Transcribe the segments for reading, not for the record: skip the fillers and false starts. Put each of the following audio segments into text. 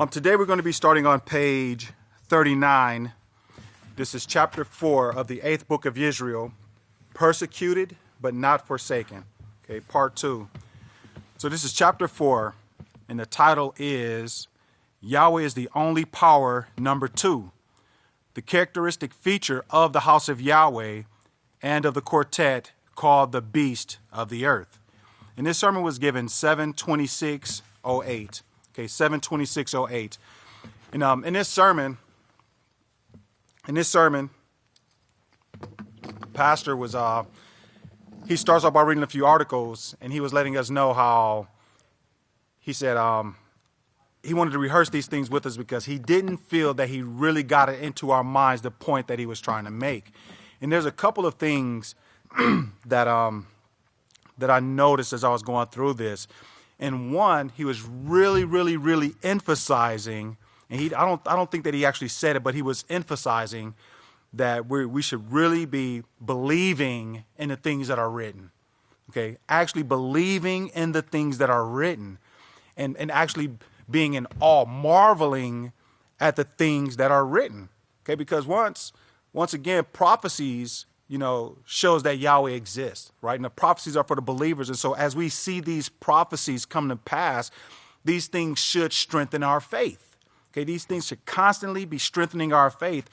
Today we're going to be starting on page 39. This is chapter 4 of the 8th book of Yisrayl, persecuted but not forsaken. Okay, part 2. So this is chapter 4, and the title is Yahweh is the only power, number 2. The characteristic feature of the House of Yahweh and of the quartet called the Beast of the Earth. And this sermon was given 7/26/08. Okay, 7/26/08. And in this sermon, Pastor was he starts off by reading a few articles, and he was letting us know how he said he wanted to rehearse these things with us because he didn't feel that he really got it into our minds the point that he was trying to make. And there's a couple of things that I noticed as I was going through this. And one, he was really emphasizing, and I don't think that he actually said it, but he was emphasizing that we should really be believing in the things that are written. Okay, actually believing in the things that are written, and actually being in awe, marveling at the things that are written. Okay, because once again, prophecies, shows that Yahweh exists, right? And the prophecies are for the believers. And so as we see these prophecies come to pass, these things should strengthen our faith. Okay, these things should constantly be strengthening our faith.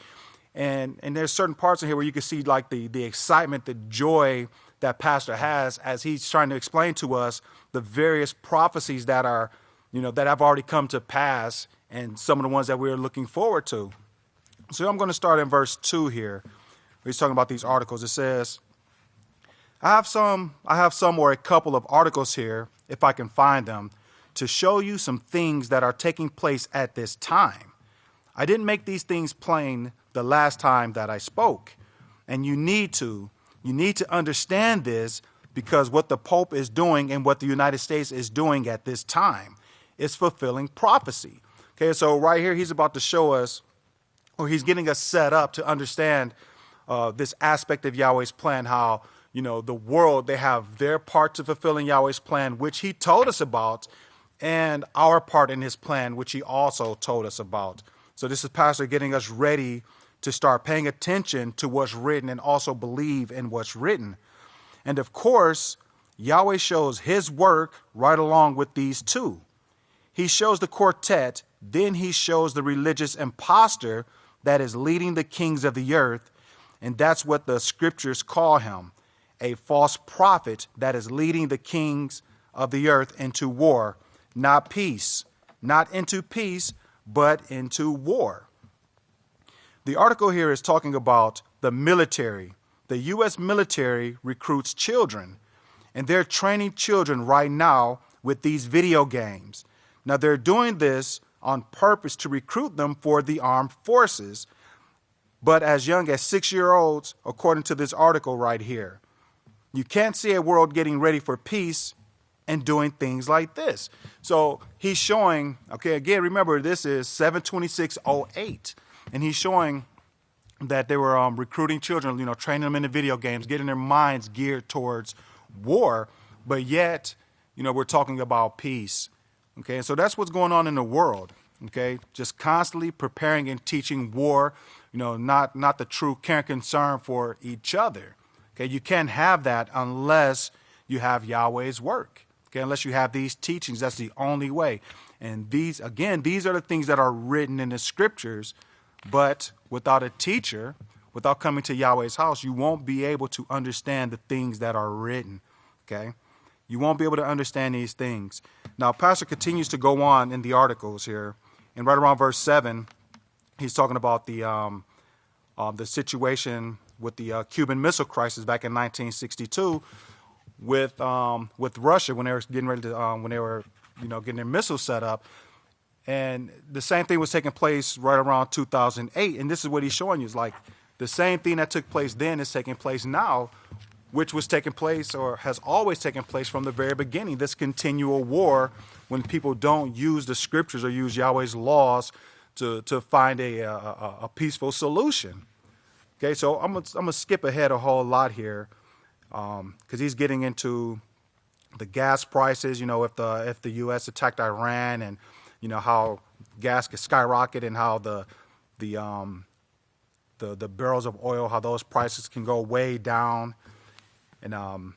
And there's certain parts in here where you can see like the excitement, the joy that Pastor has as he's trying to explain to us the various prophecies that are, that have already come to pass and some of the ones that we're looking forward to. So I'm going to start in verse 2 here. He's talking about these articles. It says, I have some or a couple of articles here, if I can find them, to show you some things that are taking place at this time. I didn't make these things plain the last time that I spoke. And you need to understand this because what the Pope is doing and what the United States is doing at this time is fulfilling prophecy. Okay, so right here he's about to show us, or he's getting us set up to understand this aspect of Yahweh's plan, how, the world, they have their part to fulfilling Yahweh's plan, which he told us about, and our part in his plan, which he also told us about. So this is Pastor getting us ready to start paying attention to what's written and also believe in what's written. And of course, Yahweh shows his work right along with these two. He shows the quartet, then he shows the religious impostor that is leading the kings of the earth. And that's what the scriptures call him, a false prophet that is leading the kings of the earth into war, not peace, not into peace, but into war. The article here is talking about the military. The U.S. military recruits children, and they're training children right now with these video games. Now, they're doing this on purpose to recruit them for the armed forces, but as young as 6-year-olds, according to this article right here. You can't see a world getting ready for peace and doing things like this. So he's showing, okay, again, remember, this is 7/26/08, and he's showing that they were recruiting children, training them in the video games, getting their minds geared towards war, but yet, we're talking about peace. Okay, so that's what's going on in the world. Okay, just constantly preparing and teaching war, not the true care and concern for each other. Okay, you can't have that unless you have Yahweh's work. Okay, unless you have these teachings, that's the only way. And these are the things that are written in the scriptures, but without a teacher, without coming to Yahweh's house, you won't be able to understand the things that are written. Okay, you won't be able to understand these things. Now, Pastor continues to go on in the articles here. And right around verse 7, he's talking about the situation with the Cuban Missile Crisis back in 1962 with Russia when they were getting ready to getting their missiles set up, and the same thing was taking place right around 2008. And this is what he's showing you is like the same thing that took place then is taking place now, which was taking place or has always taken place from the very beginning. This continual war when people don't use the scriptures or use Yahweh's laws to find a peaceful solution. Okay, so I'm gonna skip ahead a whole lot here because he's getting into the gas prices. If the U.S. attacked Iran and how gas could skyrocket and how the barrels of oil, how those prices can go way down. And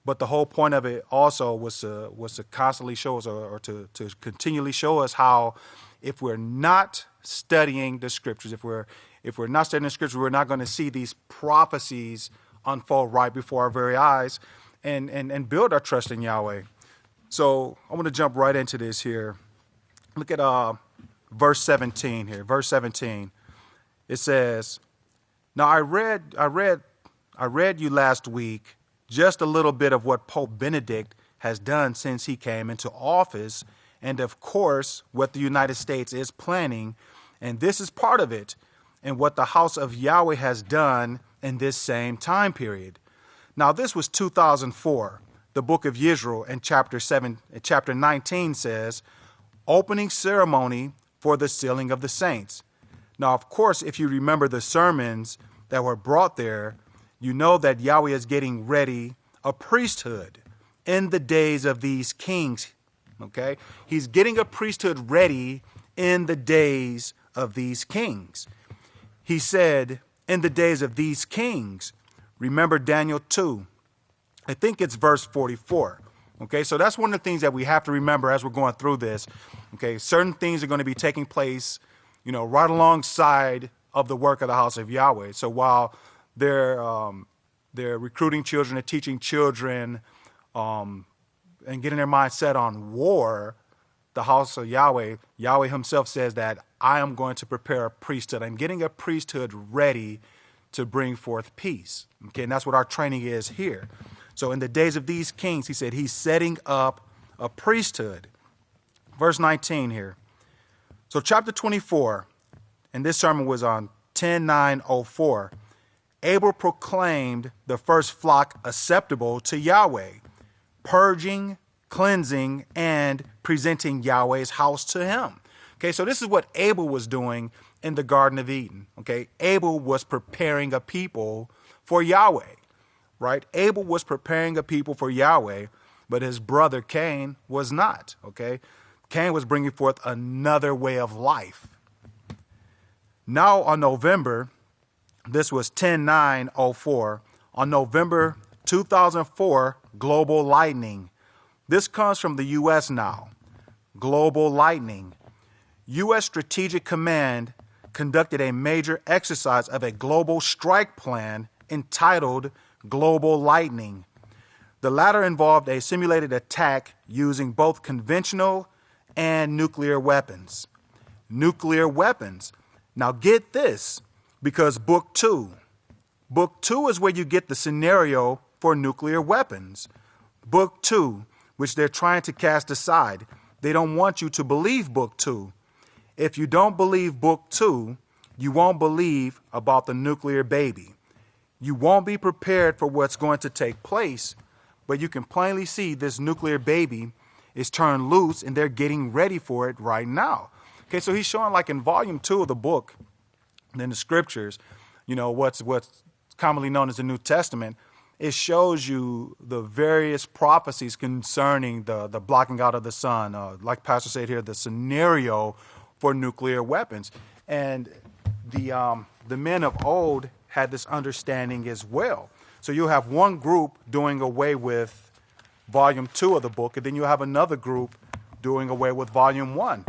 but the whole point of it also was to constantly show us, or to continually show us how, if we're not studying the scriptures, if we're not studying the scriptures, we're not going to see these prophecies unfold right before our very eyes, and build our trust in Yahweh. So I'm going to jump right into this here. Look at verse 17 here. Verse 17. It says, "Now I read you last week just a little bit of what Pope Benedict has done since he came into office, and of course what the United States is planning, and this is part of it, and what the House of Yahweh has done in this same time period." Now this was 2004. The book of Yisrayl in chapter 19 says, "Opening ceremony for the sealing of the saints." Now, of course, if you remember the sermons that were brought there, you know that Yahweh is getting ready a priesthood in the days of these kings. Okay? He's getting a priesthood ready in the days of these kings. He said, in the days of these kings. Remember Daniel 2. I think it's verse 44. Okay, so that's one of the things that we have to remember as we're going through this. Okay, certain things are going to be taking place, right alongside of the work of the House of Yahweh. So while they're recruiting children and teaching children and getting their mind set on war, the House of Yahweh, Yahweh himself says that I am going to prepare a priesthood. I'm getting a priesthood ready to bring forth peace. Okay, and that's what our training is here. So in the days of these kings, he said he's setting up a priesthood. Verse 19 here. So chapter 24, and this sermon was on 10/9/04. Abel proclaimed the first flock acceptable to Yahweh, purging, cleansing, and presenting Yahweh's house to him. Okay, so this is what Abel was doing in the Garden of Eden. Okay, Abel was preparing a people for Yahweh, right? Abel was preparing a people for Yahweh, but his brother Cain was not. Okay, Cain was bringing forth another way of life. Now on November, this was 10/9/04, on November 2004, global lightning. This comes from the U.S. now. Global lightning. U.S. Strategic Command conducted a major exercise of a global strike plan entitled Global Lightning. The latter involved a simulated attack using both conventional and nuclear weapons. Nuclear weapons. Now get this, because Book 2 is where you get the scenario for nuclear weapons. Book 2, which they're trying to cast aside. They don't want you to believe Book 2. If you don't believe Book 2, you won't believe about the nuclear baby. You won't be prepared for what's going to take place, but you can plainly see this nuclear baby is turned loose and they're getting ready for it right now. Okay, so he's showing, like in volume 2 of the book, in the scriptures, what's commonly known as the New Testament, it shows you the various prophecies concerning the blocking out of the sun, like Pastor said here, the scenario for nuclear weapons. And the men of old had this understanding as well. So you'll have one group doing away with volume 2 of the book, and then you'll have another group doing away with volume 1.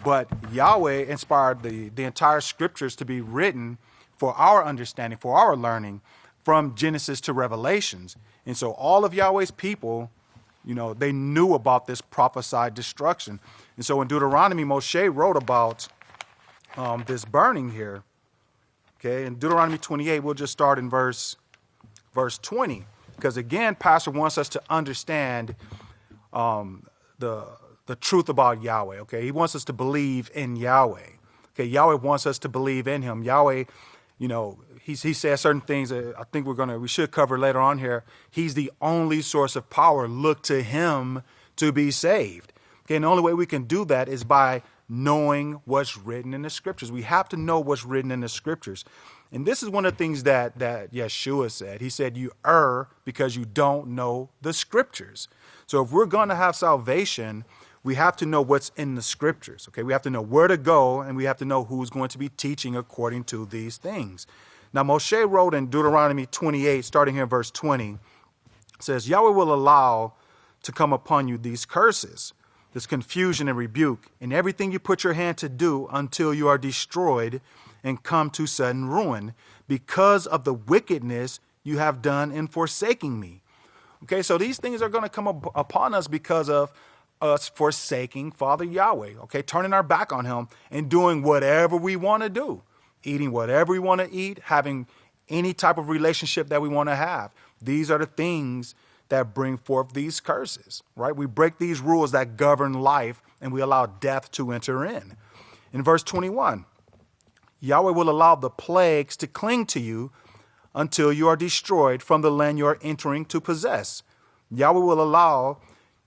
But Yahweh inspired the entire scriptures to be written for our understanding, for our learning, from Genesis to Revelations. And so all of Yahweh's people, they knew about this prophesied destruction. And so in Deuteronomy, Moshe wrote about this burning here. Okay, in Deuteronomy 28, we'll just start in verse 20. Because again, Pastor wants us to understand the truth about Yahweh. Okay, he wants us to believe in Yahweh. Okay, Yahweh wants us to believe in him. Yahweh, he says certain things that I think we should cover later on here. He's the only source of power. Look to him to be saved. Okay, and the only way we can do that is by knowing what's written in the scriptures. We have to know what's written in the scriptures. And this is one of the things that Yeshua said. He said, you err because you don't know the scriptures. So if we're going to have salvation, we have to know what's in the scriptures. Okay, we have to know where to go, and we have to know who's going to be teaching according to these things. Now, Moshe wrote in Deuteronomy 28, starting here in verse 20, says, Yahweh will allow to come upon you these curses, this confusion and rebuke, and everything you put your hand to do until you are destroyed and come to sudden ruin because of the wickedness you have done in forsaking me. Okay, so these things are going to come upon us because of us forsaking Father Yahweh, okay, turning our back on him and doing whatever we want to do, eating whatever we want to eat, having any type of relationship that we want to have. These are the things that bring forth these curses, right? We break these rules that govern life and we allow death to enter in. In verse 21, Yahweh will allow the plagues to cling to you until you are destroyed from the land you are entering to possess. Yahweh will allow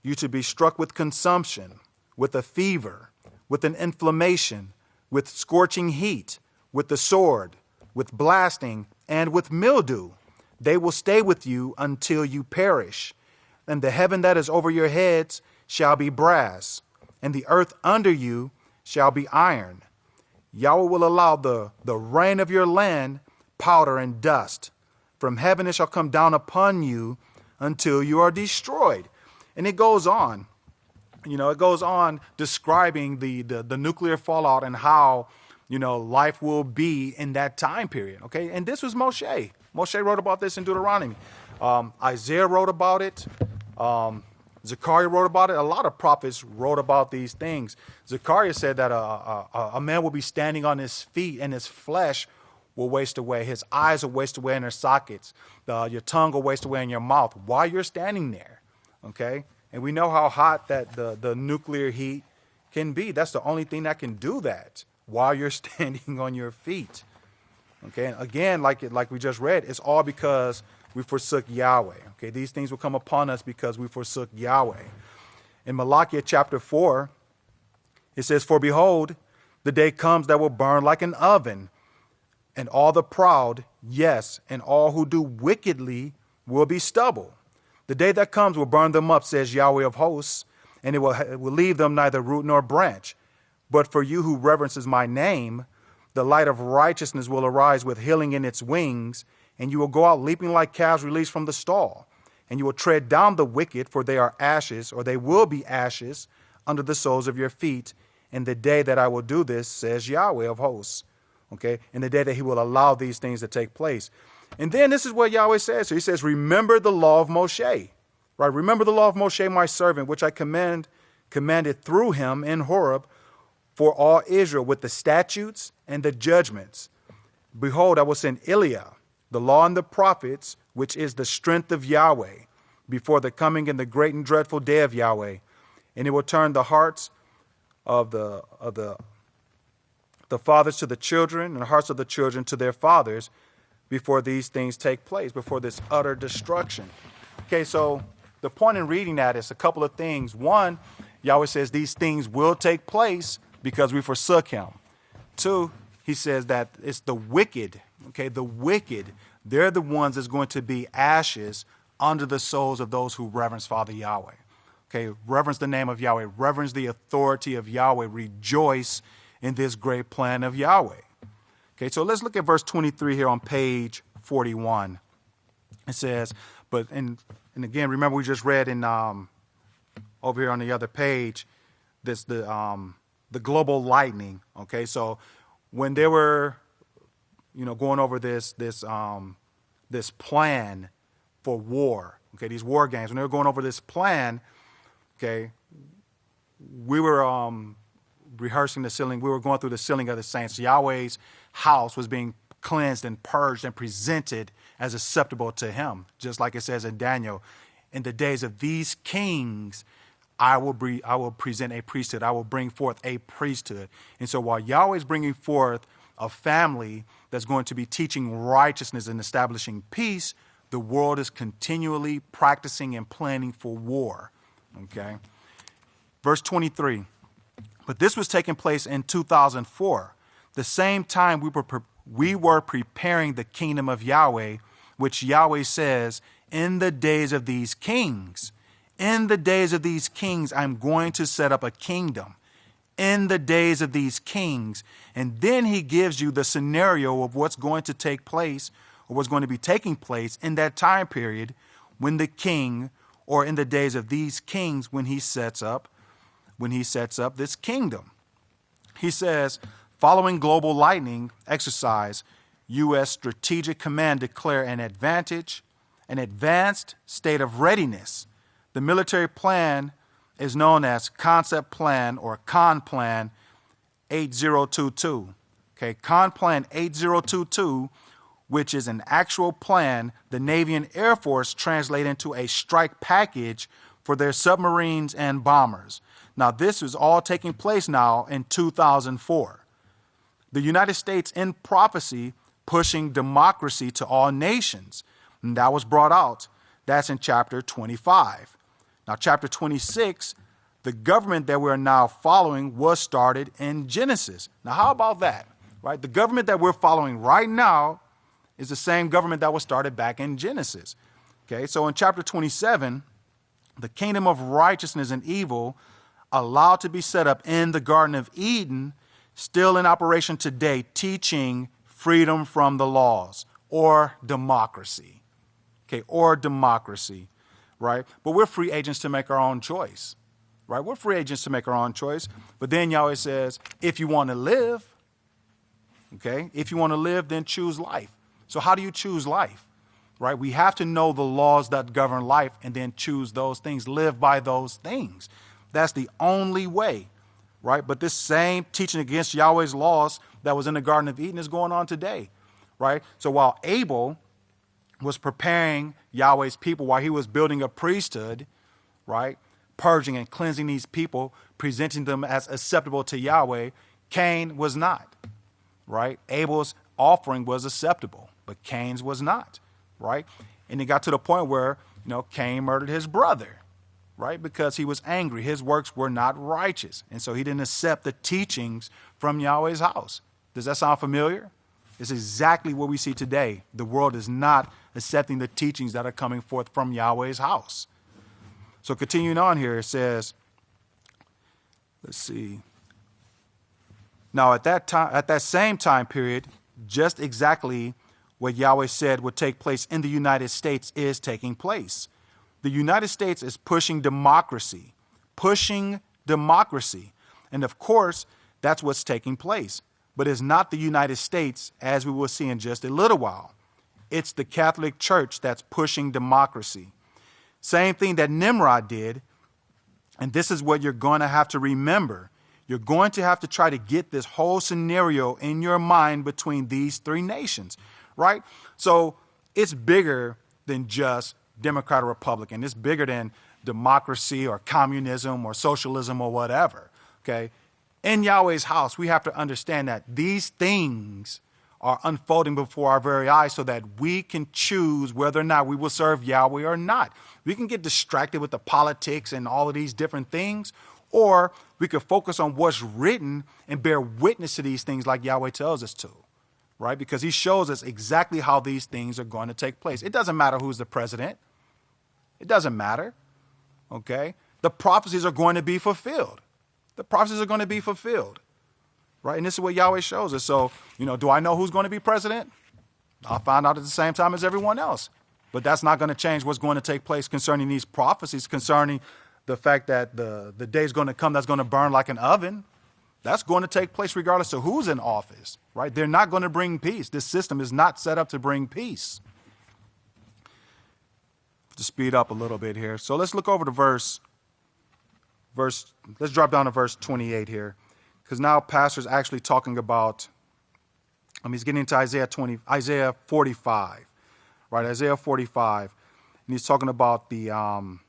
you to be struck with consumption, with a fever, with an inflammation, with scorching heat, with the sword, with blasting, and with mildew. They will stay with you until you perish. And the heaven that is over your heads shall be brass, and the earth under you shall be iron. Yahweh will allow the rain of your land, powder and dust. From heaven it shall come down upon you until you are destroyed. And it goes on. It goes on describing the nuclear fallout and how, life will be in that time period. Okay. And this was Moshe. Moshe wrote about this in Deuteronomy. Isaiah wrote about it. Zechariah wrote about it. A lot of prophets wrote about these things. Zechariah said that a man will be standing on his feet and his flesh will waste away. His eyes will waste away in their sockets. Your tongue will waste away in your mouth while you're standing there. Okay? And we know how hot that the nuclear heat can be. That's the only thing that can do that while you're standing on your feet. Okay? And again, like we just read, it's all because we forsook Yahweh. Okay? These things will come upon us because we forsook Yahweh. In Malachi chapter 4, it says, For behold, the day comes that will burn like an oven, and all the proud, yes, and all who do wickedly will be stubble. The day that comes will burn them up, says Yahweh of hosts, and it will leave them neither root nor branch. But for you who reverences my name, the light of righteousness will arise with healing in its wings, and you will go out leaping like calves released from the stall. And you will tread down the wicked, for they are ashes, or they will be ashes, under the soles of your feet. In the day that I will do this, says Yahweh of hosts. Okay, in the day that he will allow these things to take place. And then this is what Yahweh says. So he says, remember the law of Moshe. Right? Remember the law of Moshe, my servant, which I commanded through him in Horeb for all Israel with the statutes and the judgments. Behold, I will send Eliah, the law and the prophets, which is the strength of Yahweh, before the coming and the great and dreadful day of Yahweh. And it will turn the hearts of the fathers to the children, and the hearts of the children to their fathers, before these things take place, before this utter destruction. Okay, so the point in reading that is a couple of things. One, Yahweh says these things will take place because we forsook him. Two, he says that it's the wicked, okay, the wicked, they're the ones that's going to be ashes under the souls of those who reverence Father Yahweh. Okay, reverence the name of Yahweh, reverence the authority of Yahweh, rejoice in this great plan of Yahweh. Okay, so let's look at verse 23 here on page 41. It says, and again, remember we just read in over here on the other page, the global lightning. Okay, so when they were, going over this plan for war, okay, these war games, when they were going over this plan, okay, we were rehearsing the sealing. We were going through the sealing of the saints. Yahweh's house was being cleansed and purged and presented as acceptable to him. Just like it says in Daniel, in the days of these kings, I will present a priesthood. I will bring forth a priesthood. And so while Yahweh is bringing forth a family that's going to be teaching righteousness and establishing peace, the world is continually practicing and planning for war. Okay. Verse 23. But this was taking place in 2004, the same time we were preparing the kingdom of Yahweh, which Yahweh says, in the days of these kings, In the days of these kings, I'm going to set up a kingdom. In the days of these kings. And then he gives you the scenario of what's going to take place, or what's going to be taking place in that time period when the king, or in the days of these kings, when he sets up this kingdom. He says, following global lightning exercise, U.S. Strategic Command declare an advanced state of readiness. The military plan is known as Concept Plan, or Con Plan 8022. Okay, Con Plan 8022, which is an actual plan the Navy and Air Force translate into a strike package for their submarines and bombers. Now, this is all taking place now in 2004. The United States in prophecy pushing democracy to all nations. And that was brought out. That's in chapter 25. Now, chapter 26, the government that we're now following was started in Genesis. Now, how about that? Right? The government that we're following right now is the same government that was started back in Genesis. Okay, so in chapter 27, the kingdom of righteousness and evil allowed to be set up in the Garden of Eden, still in operation today, teaching freedom from the laws, or democracy. Okay, or democracy, right? But we're free agents to make our own choice, right? We're free agents to make our own choice. But then Yahweh says, if you want to live, okay, if you want to live, then choose life. So how do you choose life, right? We have to know the laws that govern life and then choose those things, live by those things. That's the only way, right? But this same teaching against Yahweh's laws that was in the Garden of Eden is going on today, right? So while Abel was preparing Yahweh's people, while he was building a priesthood, right, purging and cleansing these people, presenting them as acceptable to Yahweh, Cain was not, right? Abel's offering was acceptable, but Cain's was not, right? And it got to the point where, Cain murdered his brother, right? Because he was angry. His works were not righteous. And so he didn't accept the teachings from Yahweh's house. Does that sound familiar? It's exactly what we see today. The world is not accepting the teachings that are coming forth from Yahweh's house. So continuing on here, it says, let's see. Now at that same time period, just exactly what Yahweh said would take place in the United States is taking place. The United States is pushing democracy. And of course, that's what's taking place. But it's not the United States, as we will see in just a little while. It's the Catholic Church that's pushing democracy. Same thing that Nimrod did. And this is what you're going to have to remember. You're going to have to try to get this whole scenario in your mind between these three nations, right? So it's bigger than just Democrat or Republican. It's bigger than democracy or communism or socialism or whatever, okay? In Yahweh's house, we have to understand that these things are unfolding before our very eyes so that we can choose whether or not we will serve Yahweh or not. We can get distracted with the politics and all of these different things, or we can focus on what's written and bear witness to these things like Yahweh tells us to, right? Because he shows us exactly how these things are going to take place. It doesn't matter who's the president. It doesn't matter, okay? The prophecies are going to be fulfilled. The prophecies are going to be fulfilled, right? And this is what Yahweh shows us. So, do I know who's going to be president? I'll find out at the same time as everyone else. But that's not going to change what's going to take place concerning these prophecies, concerning the fact that the day's going to come that's going to burn like an oven. That's going to take place regardless of who's in office, right? They're not going to bring peace. This system is not set up to bring peace. To speed up a little bit here. So let's look over the let's drop down to verse 28 here, because now pastor's actually talking about, he's getting into Isaiah 45, right? Isaiah 45, and he's talking about the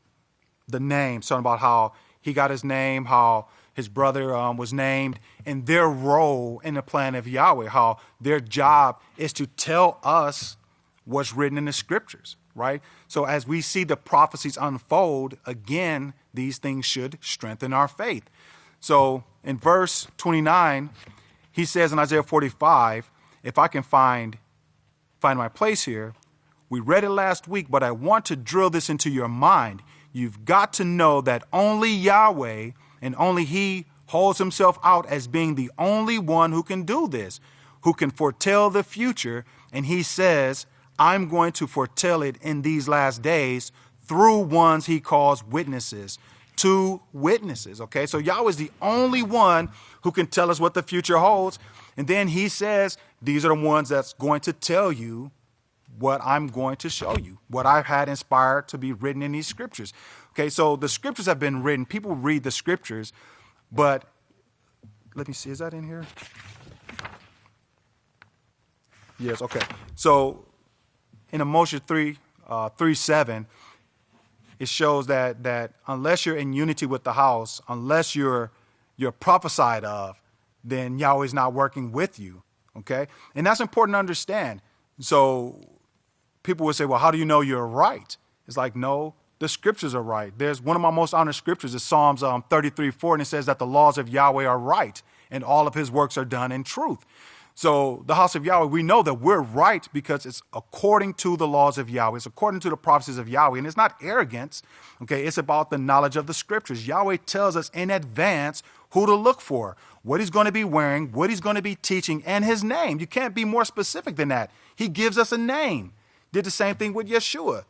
name, talking about how he got his name, how his brother was named, and their role in the plan of Yahweh, how their job is to tell us what's written in the scriptures, right? So as we see the prophecies unfold, again, these things should strengthen our faith. So in verse 29, he says in Isaiah 45, if I can find my place here, we read it last week, but I want to drill this into your mind. you've got to know that only Yahweh and only He holds Himself out as being the only one who can do this, who can foretell the future. And He says, I'm going to foretell it in these last days through ones He calls witnesses. 2 witnesses. Okay, so Yahweh is the only one who can tell us what the future holds. And then He says, these are the ones that's going to tell you what I'm going to show you, what I've had inspired to be written in these scriptures. Okay, so the scriptures have been written. People read the scriptures, but let me see, is that in here? Yes, okay. So in Mosheh-13-2020, it shows that unless you're in unity with the house, unless you're prophesied of, then Yahweh's not working with you. Okay, and that's important to understand. So people would say, well, how do you know you're right? It's like, no, the scriptures are right. There's one of my most honored scriptures is Psalms 33:4, and it says that the laws of Yahweh are right, and all of His works are done in truth. So the house of Yahweh, we know that we're right because it's according to the laws of Yahweh. It's according to the prophecies of Yahweh. And it's not arrogance. Okay, it's about the knowledge of the scriptures. Yahweh tells us in advance who to look for, what He's going to be wearing, what He's going to be teaching, and His name. You can't be more specific than that. He gives us a name. Did the same thing with Yeshua,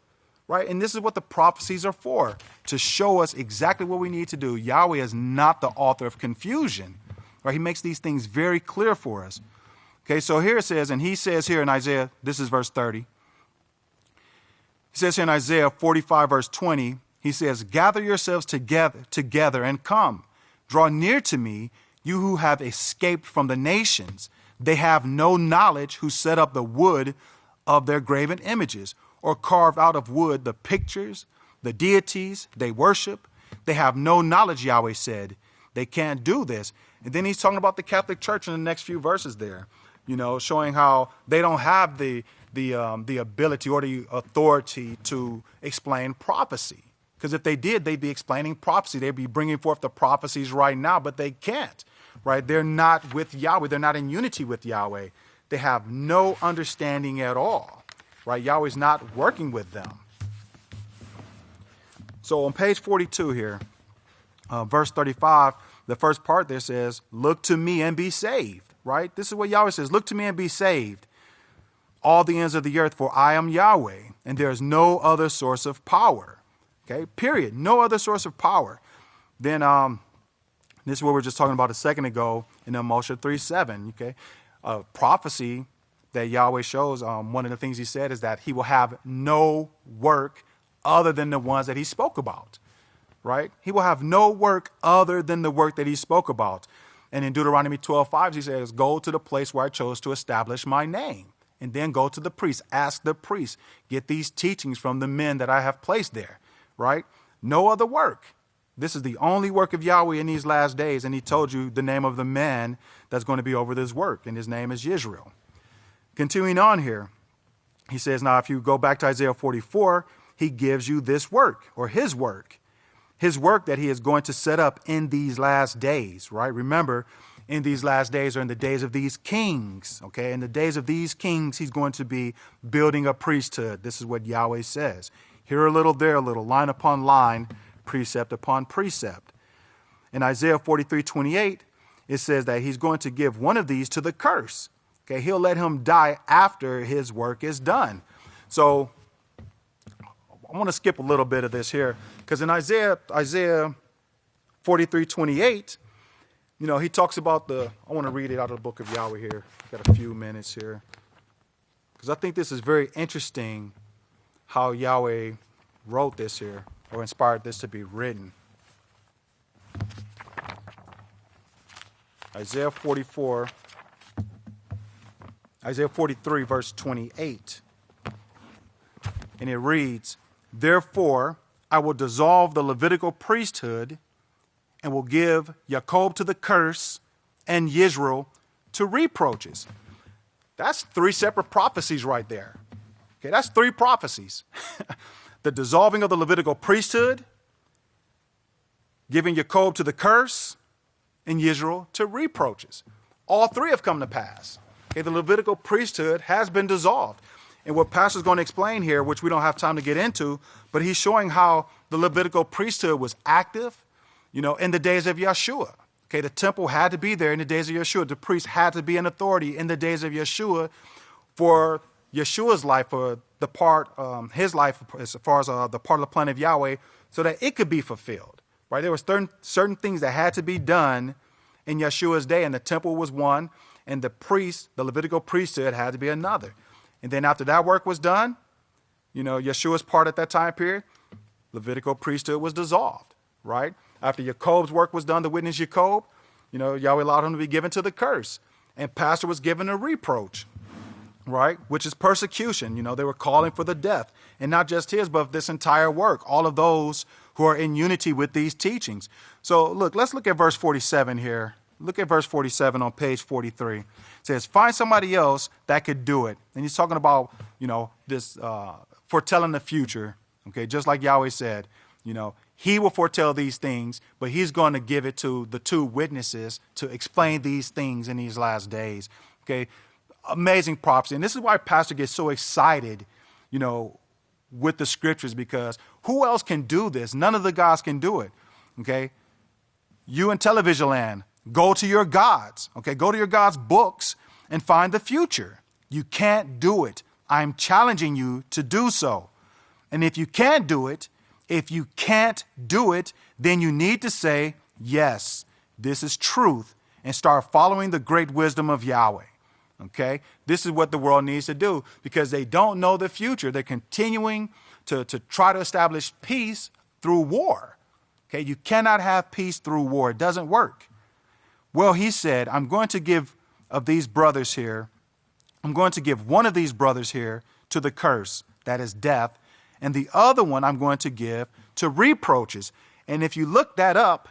right? And this is what the prophecies are for, to show us exactly what we need to do. Yahweh is not the author of confusion, right? He makes these things very clear for us. Okay, so here it says, and He says here in Isaiah, this is verse 30. He says here in Isaiah 45, verse 20, He says, gather yourselves together and come. Draw near to me, you who have escaped from the nations. They have no knowledge who set up the wood of their graven images, or carved out of wood the pictures, the deities they worship. They have no knowledge, Yahweh said. They can't do this. And then He's talking about the Catholic Church in the next few verses there. You know, showing how they don't have the ability or the authority to explain prophecy. Because if they did, they'd be explaining prophecy. They'd be bringing forth the prophecies right now, but they can't, right? They're not with Yahweh. They're not in unity with Yahweh. They have no understanding at all, right? Yahweh's not working with them. So on page 42 here, verse 35, the first part there says, look to me and be saved. Right? This is what Yahweh says. Look to me and be saved, all the ends of the earth, for I am Yahweh, and there is no other source of power. Okay, period. No other source of power. Then this is what we were just talking about a second ago in Mosheh-13-2020. Okay, prophecy that Yahweh shows. One of the things He said is that He will have no work other than the ones that He spoke about. Right? He will have no work other than the work that He spoke about. And in Deuteronomy 12:5, He says, go to the place where I chose to establish my name. And then go to the priest. Ask the priest. Get these teachings from the men that I have placed there. Right? No other work. This is the only work of Yahweh in these last days. And He told you the name of the man that's going to be over this work. And his name is Yisrayl. Continuing on here, He says, now if you go back to Isaiah 44, He gives you this work, or His work. His work that He is going to set up in these last days, right? Remember, in these last days are in the days of these kings, okay? In the days of these kings, He's going to be building a priesthood. This is what Yahweh says. Here a little, there a little, line upon line, precept upon precept. In Isaiah 43:28, it says that He's going to give one of these to the curse. Okay, He'll let him die after his work is done. So I want to skip a little bit of this here, because in Isaiah 43:28, you know, He talks about I want to read it out of the book of Yahweh here. I've got a few minutes here, because I think this is very interesting how Yahweh wrote this here, or inspired this to be written. Isaiah 43, verse 28. And it reads, therefore, I will dissolve the Levitical priesthood and will give Jacob to the curse and Yisrael to reproaches. That's 3 separate prophecies right there. Okay, that's 3 prophecies. The dissolving of the Levitical priesthood, giving Jacob to the curse, and Yisrael to reproaches. All 3 have come to pass. Okay, the Levitical priesthood has been dissolved. And what Pastor's going to explain here, which we don't have time to get into, but he's showing how the Levitical priesthood was active, in the days of Yeshua. Okay, the temple had to be there in the days of Yeshua. The priest had to be in authority in the days of Yeshua for Yeshua's life, for the part, his life, as far as the part of the plan of Yahweh, so that it could be fulfilled. Right? There were certain things that had to be done in Yeshua's day, and the temple was one, and the Levitical priesthood had to be another. And then after that work was done, Yeshua's part at that time period, Levitical priesthood was dissolved, right? After Jacob's work was done, the witness Jacob, Yahweh allowed him to be given to the curse. And Pastor was given a reproach, right? Which is persecution. They were calling for the death. And not just his, but this entire work, all of those who are in unity with these teachings. So let's look at verse 47 here. Look at verse 47 on page 43. It says, find somebody else that could do it. And he's talking about, this foretelling the future. Okay, just like Yahweh said, he will foretell these things, but he's going to give it to the two witnesses to explain these things in these last days. Okay, amazing prophecy. And this is why Pastor gets so excited, with the scriptures, because who else can do this? None of the gods can do it. Okay, you in television land, go to your gods. Okay, go to your gods' books and find the future. You can't do it. I'm challenging you to do so. And if you can't do it, then you need to say, yes, this is truth, and start following the great wisdom of Yahweh. Okay? This is what the world needs to do, because they don't know the future. They're continuing to try to establish peace through war. Okay? You cannot have peace through war. It doesn't work. Well, he said, I'm going to give one of these brothers here to the curse, that is death, and the other one I'm going to give to reproaches. And if you look that up,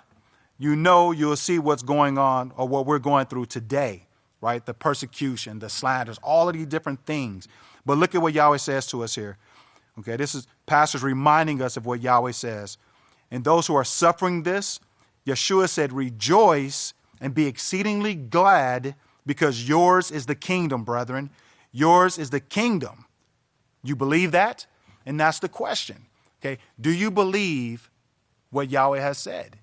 you'll see what's going on, or what we're going through today, right? The persecution, the slanders, all of these different things. But look at what Yahweh says to us here. Okay, this is pastors reminding us of what Yahweh says. And those who are suffering this, Yeshua said, rejoice and be exceedingly glad, because yours is the kingdom, brethren. Yours is the kingdom. You believe that? And that's the question. Okay, do you believe what Yahweh has said?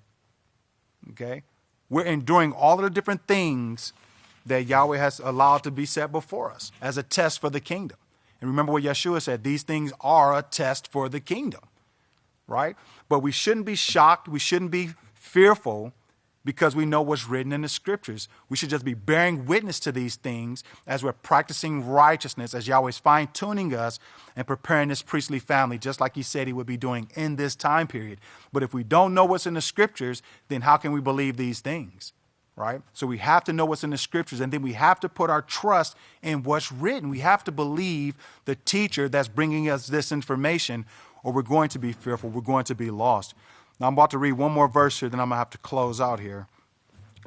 Okay, we're enduring all of the different things that Yahweh has allowed to be set before us as a test for the kingdom. And remember what Yeshua said, these things are a test for the kingdom, right? But we shouldn't be shocked. We shouldn't be fearful, because we know what's written in the scriptures. We should just be bearing witness to these things as we're practicing righteousness, as Yahweh's fine-tuning us and preparing this priestly family, just like he said he would be doing in this time period. But if we don't know what's in the scriptures, then how can we believe these things, right? So we have to know what's in the scriptures, and then we have to put our trust in what's written. We have to believe the teacher that's bringing us this information, or we're going to be fearful. We're going to be lost. Now, I'm about to read one more verse here, then I'm going to have to close out here.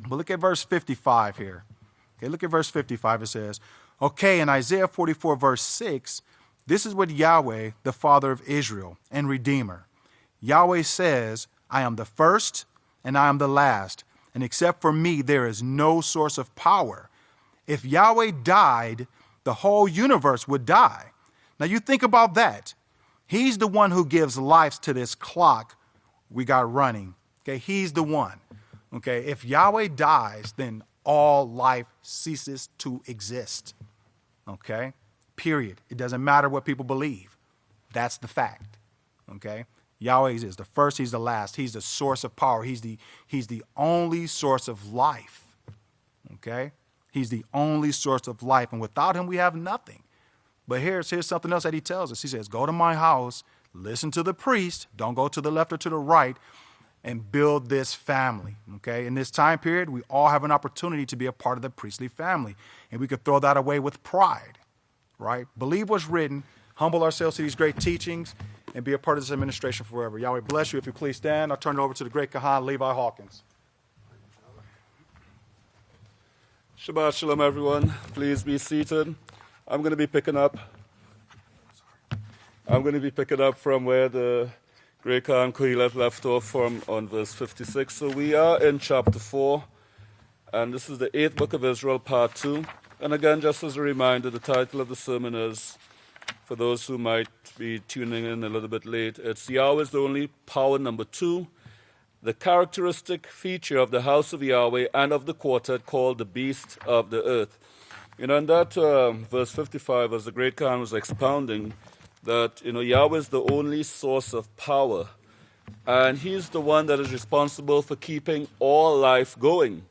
But look at verse 55 here. Okay, look at verse 55. It says, okay, in Isaiah 44, verse 6, this is what Yahweh, the Father of Israel and Redeemer. Yahweh says, I am the first and I am the last, and except for me, there is no source of power. If Yahweh died, the whole universe would die. Now, you think about that. He's the one who gives life to this clock we got running. Okay, he's the one. Okay, if Yahweh dies, then all life ceases to exist. Okay, period. It doesn't matter what people believe. That's the fact. Okay, Yahweh is the first, he's the last. He's the source of power. He's the only source of life. Okay, he's the only source of life, and without him we have nothing. But here's something else that he tells us. He says, go to my house, listen to the priest, don't go to the left or to the right, and build this family. Okay, in this time period, we all have an opportunity to be a part of the priestly family, and we could throw that away with pride, right? Believe what's written, humble ourselves to these great teachings, and be a part of this administration forever. Yahweh bless you. If you please stand, I'll turn it over to the great Kahan, Levi Hawkins. Shabbat Shalom, everyone. Please be seated. I'm going to be picking up from where the great Khan Kohelet left off from on verse 56. So we are in chapter 4, and this is the 8th book of Israel, part 2. And again, just as a reminder, the title of the sermon is for those who might be tuning in a little bit late. It's Yahweh is the only power, number 2. The characteristic feature of the house of Yahweh and of the quartet called the beast of the earth. In that verse 55, as the great Khan was expounding, that Yahweh is the only source of power, and He's the one that is responsible for keeping all life going.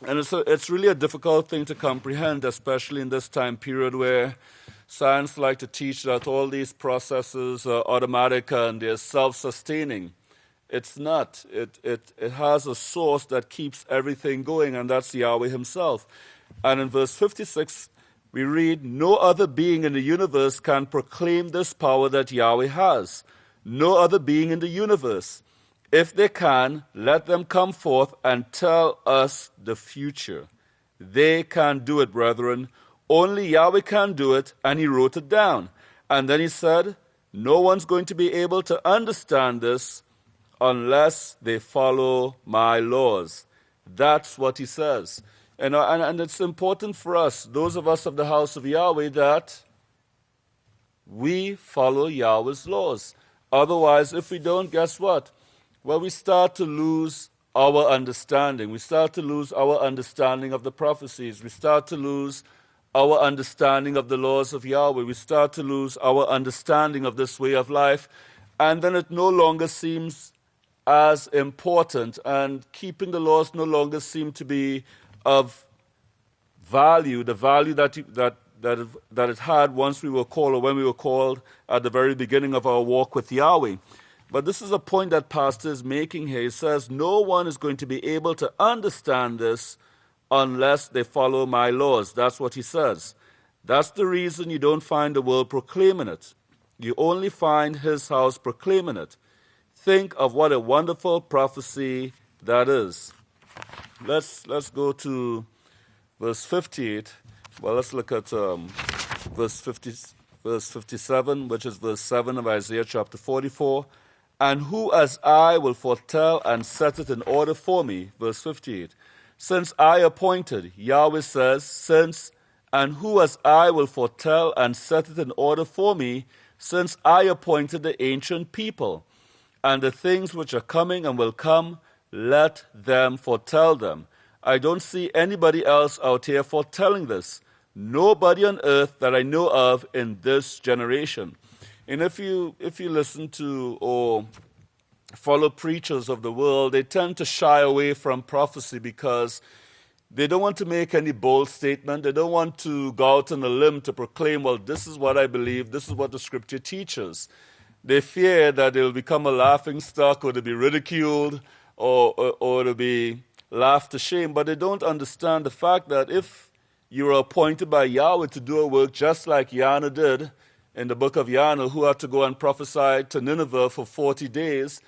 And it's really a difficult thing to comprehend, especially in this time period where science like to teach that all these processes are automatic and they're self-sustaining. It's not. It has a source that keeps everything going, and that's Yahweh Himself. And in verse 56, we read, no other being in the universe can proclaim this power that Yahweh has. No other being in the universe. If they can, let them come forth and tell us the future. They can't do it, brethren. Only Yahweh can do it, and He wrote it down. And then He said, no one's going to be able to understand this unless they follow my laws. That's what He says. And it's important for us, those of us of the house of Yahweh, that we follow Yahweh's laws. Otherwise, if we don't, guess what? Well, we start to lose our understanding. We start to lose our understanding of the prophecies. We start to lose our understanding of the laws of Yahweh. We start to lose our understanding of this way of life. And then it no longer seems as important, and keeping the laws no longer seem to be of value, the value that it had once we were called, or when we were called at the very beginning of our walk with Yahweh. But this is a point that Pastor is making here. He says, no one is going to be able to understand this unless they follow my laws. That's what he says. That's the reason you don't find the world proclaiming it. You only find His house proclaiming it. Think of what a wonderful prophecy that is. Let's go to verse 58. Well, let's look at verse 57, which is verse 7 of Isaiah chapter 44. And who as I will foretell and set it in order for me, verse 58. Since I appointed, Yahweh says, and who as I will foretell and set it in order for me, since I appointed the ancient people, and the things which are coming and will come, let them foretell them. I don't see anybody else out here foretelling this. Nobody on earth that I know of in this generation. And if you listen to or follow preachers of the world, they tend to shy away from prophecy because they don't want to make any bold statement. They don't want to go out on a limb to proclaim, well, this is what I believe, this is what the Scripture teaches. They fear that they'll become a laughing stock, or to be ridiculed, or to be laughed to shame. But they don't understand the fact that if you are appointed by Yahweh to do a work just like Yonah did in the book of Yonah, who had to go and prophesy to Nineveh for 40 days,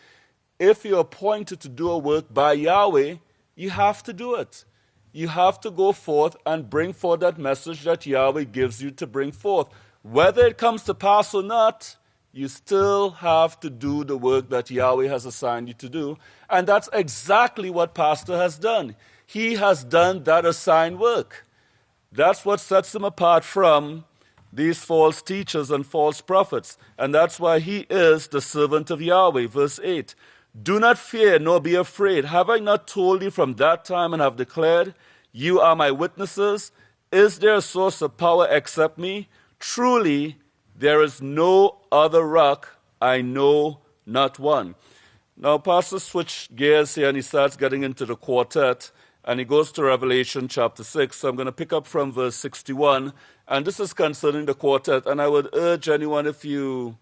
if you're appointed to do a work by Yahweh, you have to do it. You have to go forth and bring forth that message that Yahweh gives you to bring forth. Whether it comes to pass or not, you still have to do the work that Yahweh has assigned you to do. And that's exactly what Pastor has done. He has done that assigned work. That's what sets him apart from these false teachers and false prophets. And that's why he is the servant of Yahweh. Verse 8, do not fear nor be afraid. Have I not told you from that time and have declared, you are my witnesses? Is there a source of power except me? Truly, there is no other rock, I know not one. Now, Pastor switched gears here and he starts getting into the quartet, and he goes to Revelation chapter 6. So I'm going to pick up from verse 61, and this is concerning the quartet. And I would urge anyone, if you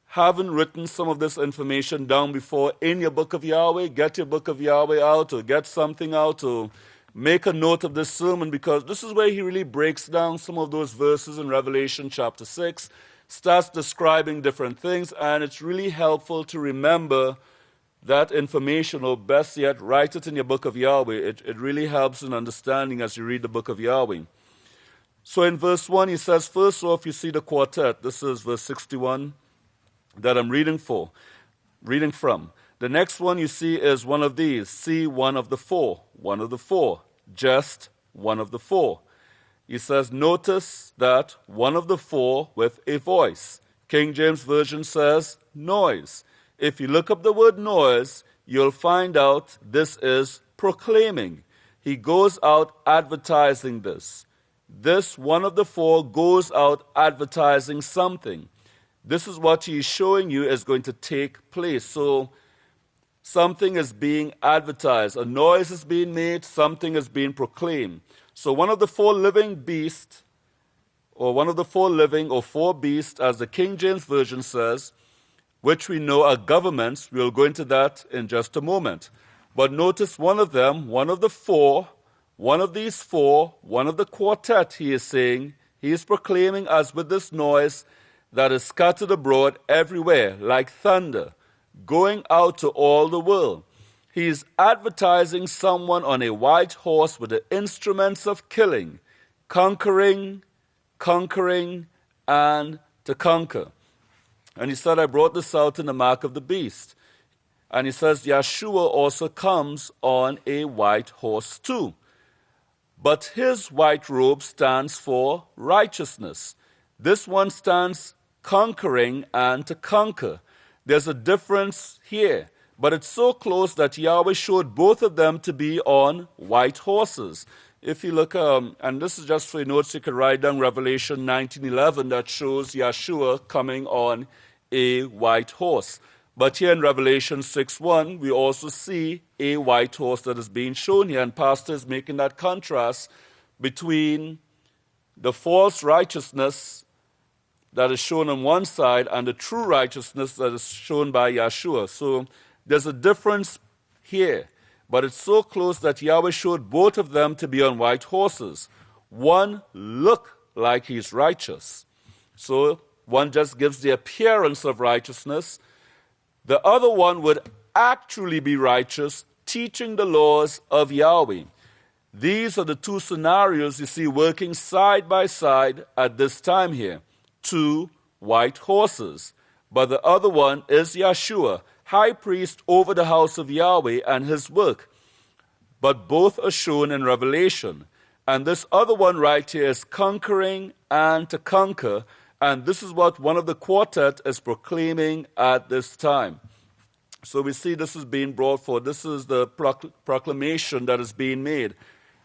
haven't written some of this information down before in your book of Yahweh, get your book of Yahweh out, or get something out, or make a note of this sermon, because this is where he really breaks down some of those verses in Revelation chapter 6, starts describing different things, and it's really helpful to remember that information, or best yet, write it in your book of Yahweh. It really helps in understanding as you read the book of Yahweh. So in verse 1, he says, first off, you see the quartet. This is verse 61 that I'm reading from. The next one you see is one of these. See, one of the four. One of the four. Just one of the four. He says, notice that one of the four with a voice. King James Version says noise. If you look up the word noise, you'll find out this is proclaiming. He goes out advertising this. This one of the four goes out advertising something. This is what he's showing you is going to take place. So something is being advertised. A noise is being made. Something is being proclaimed. So one of the four living beasts, or one of the four living or four beasts, as the King James Version says, which we know are governments. We'll go into that in just a moment. But notice one of them, one of the four, one of these four, one of the quartet, he is saying, he is proclaiming as with this noise that is scattered abroad everywhere, like thunder, going out to all the world. He is advertising someone on a white horse with the instruments of killing, conquering, and to conquer. And he said, I brought this out in the mark of the beast. And he says, Yeshua also comes on a white horse too. But his white robe stands for righteousness. This one stands conquering and to conquer. There's a difference here. But it's so close that Yahweh showed both of them to be on white horses. If you look, and this is just for your notes, you can write down Revelation 19:11 that shows Yeshua coming on a white horse. But here in Revelation 6:1, we also see a white horse that is being shown here. And Pastor is making that contrast between the false righteousness that is shown on one side and the true righteousness that is shown by Yeshua. So there's a difference here. But it's so close that Yahweh showed both of them to be on white horses. One looked like he's righteous. So one just gives the appearance of righteousness. The other one would actually be righteous, teaching the laws of Yahweh. These are the two scenarios you see working side by side at this time here. Two white horses. But the other one is Yeshua, high priest over the house of Yahweh and his work. But both are shown in Revelation. And this other one right here is conquering and to conquer. And this is what one of the quartet is proclaiming at this time. So we see this is being brought forth. This is the proclamation that is being made.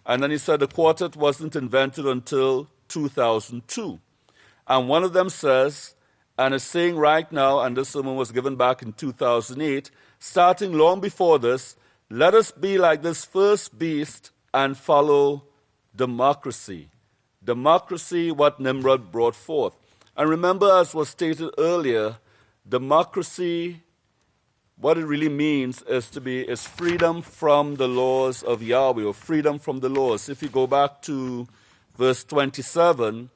And then he said the quartet wasn't invented until 2002. And one of them says, and is saying right now, and this sermon was given back in 2008, starting long before this, let us be like this first beast and follow democracy. Democracy, what Nimrod brought forth. And remember, as was stated earlier, democracy, what it really means is freedom from the laws of Yahweh, or freedom from the laws. If you go back to verse 27,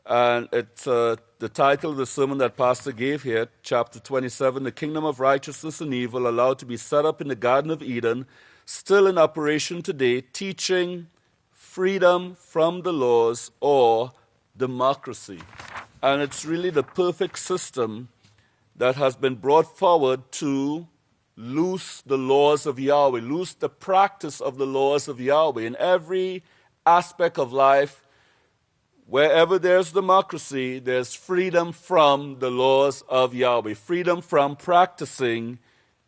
and it's the title of the sermon that Pastor gave here, chapter 27, the kingdom of righteousness and evil allowed to be set up in the Garden of Eden, still in operation today, teaching freedom from the laws or democracy. And it's really the perfect system that has been brought forward to loose the laws of Yahweh, loose the practice of the laws of Yahweh in every aspect of life. Wherever there's democracy, there's freedom from the laws of Yahweh, freedom from practicing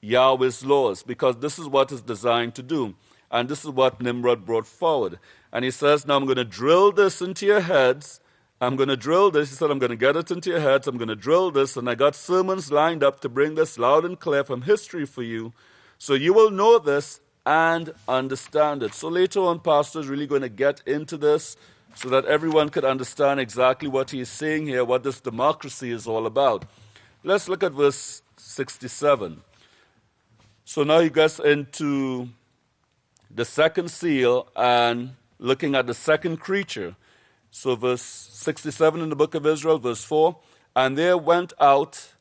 Yahweh's laws, because this is what it's designed to do. And this is what Nimrod brought forward. And he says, now I'm going to drill this into your heads. I'm going to drill this. He said, I'm going to get it into your heads. I'm going to drill this. And I got sermons lined up to bring this loud and clear from history for you. So you will know this and understand it. So later on, Pastor is really going to get into this, so that everyone could understand exactly what he is saying here, what this democracy is all about. Let's look at verse 67. So now he gets into the second seal and looking at the second creature. So verse 67 in the book of Israel, verse 4, and there went out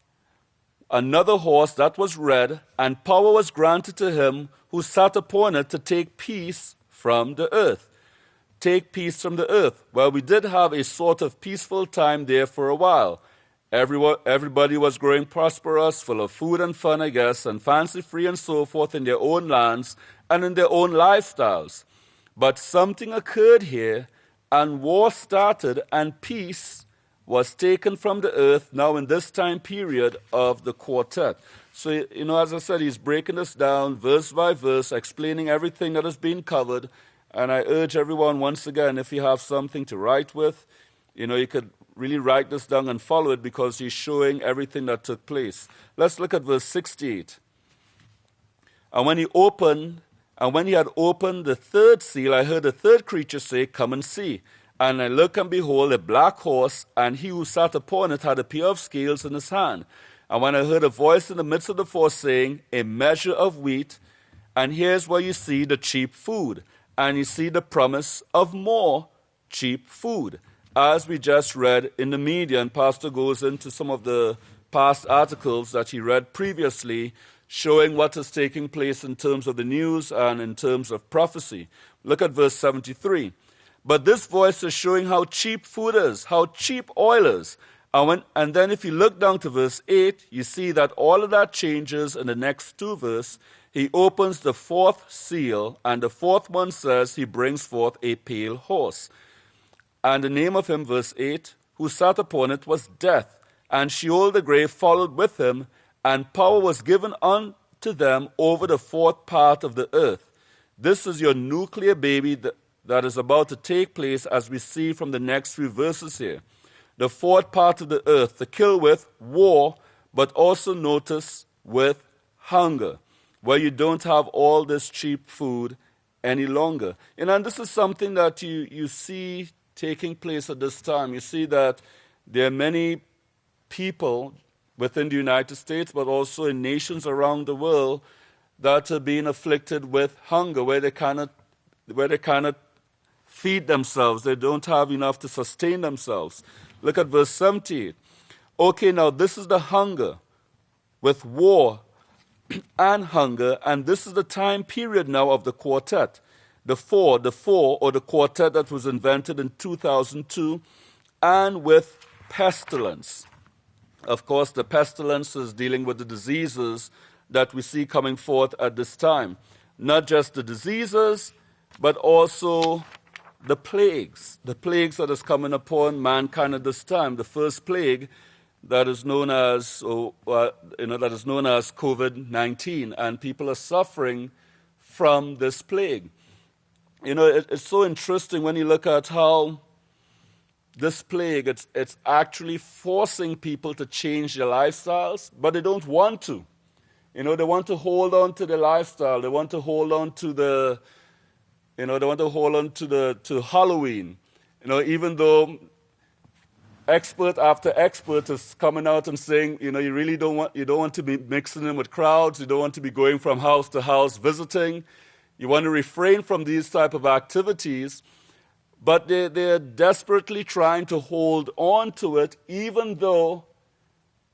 another horse that was red, and power was granted to him who sat upon it to take peace from the earth. Take peace from the earth. Well, we did have a sort of peaceful time there for a while. Everybody was growing prosperous, full of food and fun, I guess, and fancy-free and so forth in their own lands and in their own lifestyles. But something occurred here, and war started, and peace was taken from the earth now in this time period of the quartet. So, as I said, he's breaking this down verse by verse, explaining everything that has been covered. And I urge everyone, once again, if you have something to write with, you could really write this down and follow it, because he's showing everything that took place. Let's look at verse 68. And when he had opened the third seal, I heard the third creature say, "Come and see." And I looked, and behold, a black horse, and he who sat upon it had a pair of scales in his hand. And when I heard a voice in the midst of the four saying, "A measure of wheat," and here's where you see the cheap food, and you see the promise of more cheap food. As we just read in the media, and Pastor goes into some of the past articles that he read previously, showing what is taking place in terms of the news and in terms of prophecy. Look at verse 73. But this voice is showing how cheap food is, how cheap oil is. And then if you look down to verse 8, you see that all of that changes in the next two verses. He opens the fourth seal, and the fourth one says he brings forth a pale horse. And the name of him, verse 8, who sat upon it was Death, and Sheol the grave followed with him, and power was given unto them over the fourth part of the earth. This is your nuclear baby that is about to take place, as we see from the next few verses here. The fourth part of the earth, to kill with war, but also notice with hunger, where you don't have all this cheap food any longer. And this is something that you see taking place at this time. You see that there are many people within the United States, but also in nations around the world, that are being afflicted with hunger, where they cannot feed themselves. They don't have enough to sustain themselves. Look at verse 78. Okay, now this is the hunger with war and hunger, and this is the time period now of the quartet. The four, or the quartet that was invented in 2002, and with pestilence. Of course, the pestilence is dealing with the diseases that we see coming forth at this time. Not just the diseases, but also the plagues that is coming upon mankind at this time. The first plague that is known as COVID-19, and people are suffering from this plague. It's so interesting when you look at how this plague, it's actually forcing people to change their lifestyles, but they don't want to. They want to hold on to their lifestyle. They want to hold on to to Halloween. Even though expert after expert is coming out and saying, you really don't want to be mixing in with crowds. You don't want to be going from house to house visiting. You want to refrain from these type of activities. But they're desperately trying to hold on to it, even though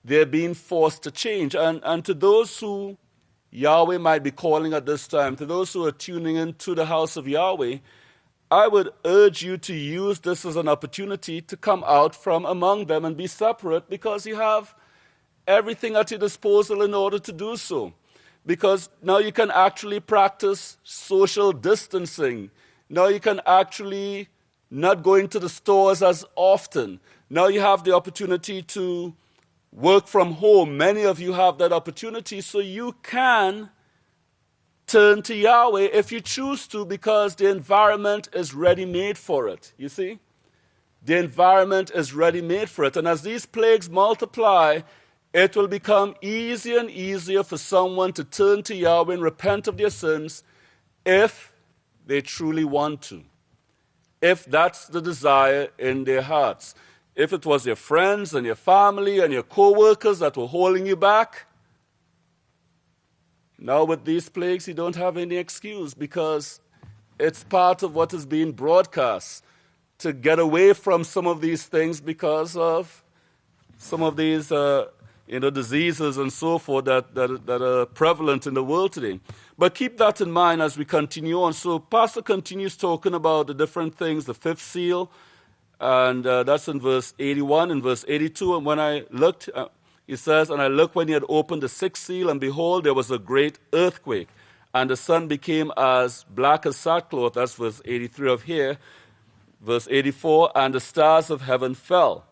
they're being forced to change. And to those who Yahweh might be calling at this time, to those who are tuning in to the House of Yahweh, I would urge you to use this as an opportunity to come out from among them and be separate, because you have everything at your disposal in order to do so. Because now you can actually practice social distancing. Now you can actually not go into the stores as often. Now you have the opportunity to work from home. Many of you have that opportunity, so you can turn to Yahweh if you choose to, because the environment is ready-made for it. You see? The environment is ready-made for it. And as these plagues multiply, it will become easier and easier for someone to turn to Yahweh and repent of their sins if they truly want to. If that's the desire in their hearts. If it was your friends and your family and your co-workers that were holding you back, now with these plagues you don't have any excuse, because it's part of what is being broadcast to get away from some of these things because of some of these diseases and so forth that are prevalent in the world today. But keep that in mind as we continue on. So Pastor continues talking about the different things, the fifth seal, and that's in verse 81 and verse 82. And when I looked, he says, and I looked when he had opened the sixth seal, and behold, there was a great earthquake, and the sun became as black as sackcloth. That's verse 83 of here. Verse 84, and the stars of heaven fell.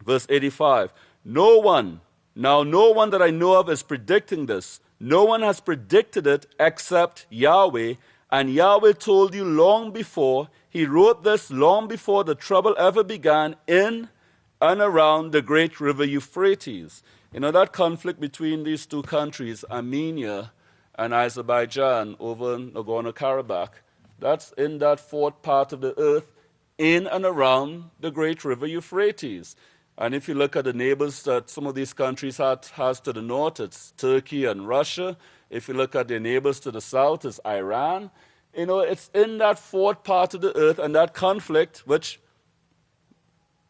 Verse 85, no one that I know of is predicting this. No one has predicted it except Yahweh, and Yahweh told you long before. He wrote this long before the trouble ever began in and around the great river Euphrates. You know, that conflict between these two countries, Armenia and Azerbaijan over Nagorno-Karabakh, that's in that fourth part of the earth, in and around the great river Euphrates. And if you look at the neighbors that some of these countries has to the north, it's Turkey and Russia. If you look at their neighbors to the south, it's Iran. You know, it's in that fourth part of the earth, and that conflict, which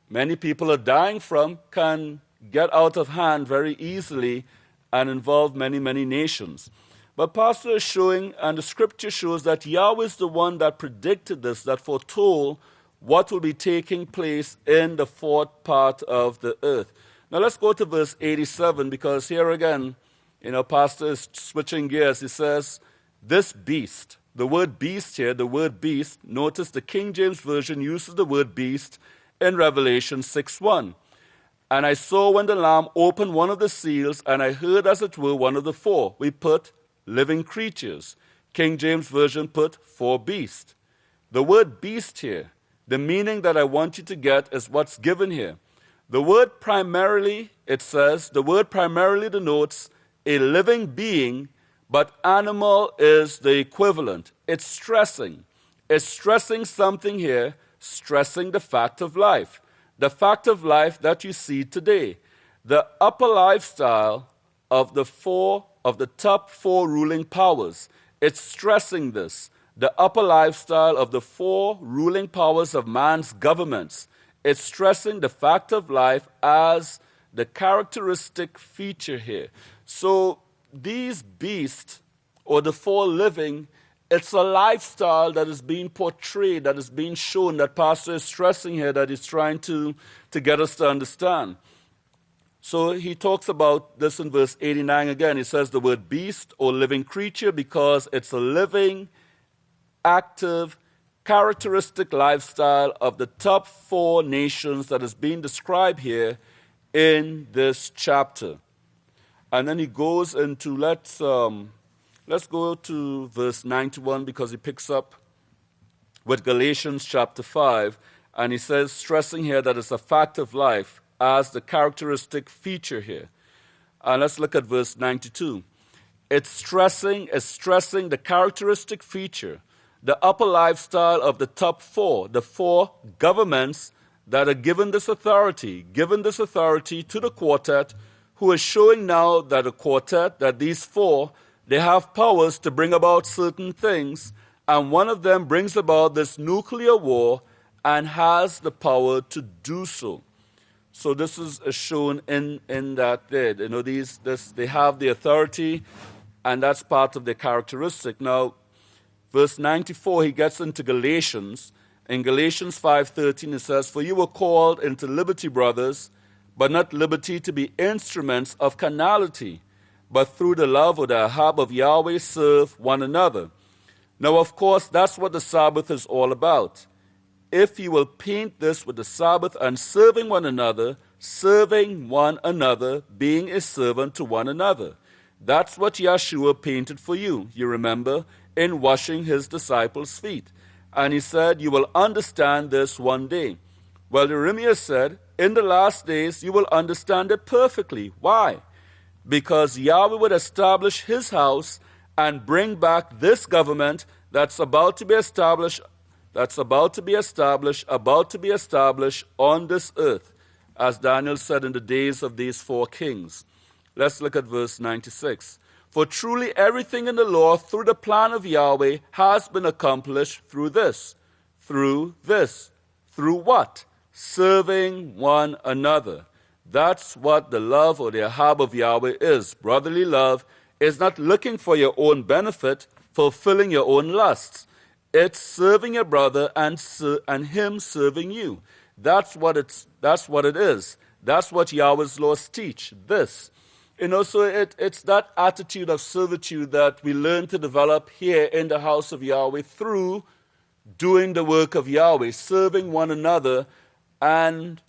many people are dying from, can get out of hand very easily and involve many, many nations. But Pastor is showing, and the scripture shows, that Yahweh is the one that predicted this, that foretold what will be taking place in the fourth part of the earth. Now let's go to verse 87, because here again, you know, Pastor is switching gears. He says, this beast, the word beast here, the word beast, notice the King James Version uses the word beast in Revelation 6:1. And I saw when the Lamb opened one of the seals, and I heard as it were one of the four. We put living creatures. King James Version put four beasts. The word beast here, the meaning that I want you to get is what's given here. The word primarily, it says, the word primarily denotes a living being, but animal is the equivalent. It's stressing something here, stressing the fact of life. The fact of life that you see today. The upper lifestyle of the top four ruling powers. It's stressing this. The upper lifestyle of the four ruling powers of man's governments. It's stressing the fact of life as the characteristic feature here. So these beasts, or the four living, it's a lifestyle that is being portrayed, that is being shown, that Pastor is stressing here, that he's trying to get us to understand. So he talks about this in verse 89 again. He says the word beast or living creature because it's a living, active, characteristic lifestyle of the top four nations that is being described here in this chapter. And then he goes into, let's go to verse 91 because he picks up with Galatians chapter 5, and he says, stressing here that it's a fact of life as the characteristic feature here. And let's look at verse 92. It's stressing the characteristic feature, the upper lifestyle of the top four, the four governments that are given this authority to the quartet, who is showing now that the quartet, that these four, they have powers to bring about certain things, and one of them brings about this nuclear war and has the power to do so. So this is shown in that there. You know, they have the authority, and that's part of their characteristic. Now, verse 94, he gets into Galatians. In Galatians 5:13, it says, for you were called into liberty, brothers, but not liberty to be instruments of carnality, but through the love or the ahab of Yahweh serve one another. Now, of course, that's what the Sabbath is all about. If you will paint this with the Sabbath and serving one another, being a servant to one another. That's what Yeshua painted for you, you remember, in washing his disciples' feet. And he said, you will understand this one day. Well, Jeremiah said, in the last days you will understand it perfectly. Why? Because Yahweh would establish his house and bring back this government that's about to be established on this earth, as Daniel said in the days of these four kings. Let's look at verse 96. For truly everything in the law through the plan of Yahweh has been accomplished through this. Through what? Serving one another. That's what the love or the ahab of Yahweh is. Brotherly love is not looking for your own benefit, fulfilling your own lusts. It's serving your brother and him serving you. That's what it is. That's what Yahweh's laws teach. This. You know, so it's that attitude of servitude that we learn to develop here in the house of Yahweh through doing the work of Yahweh, serving one another, and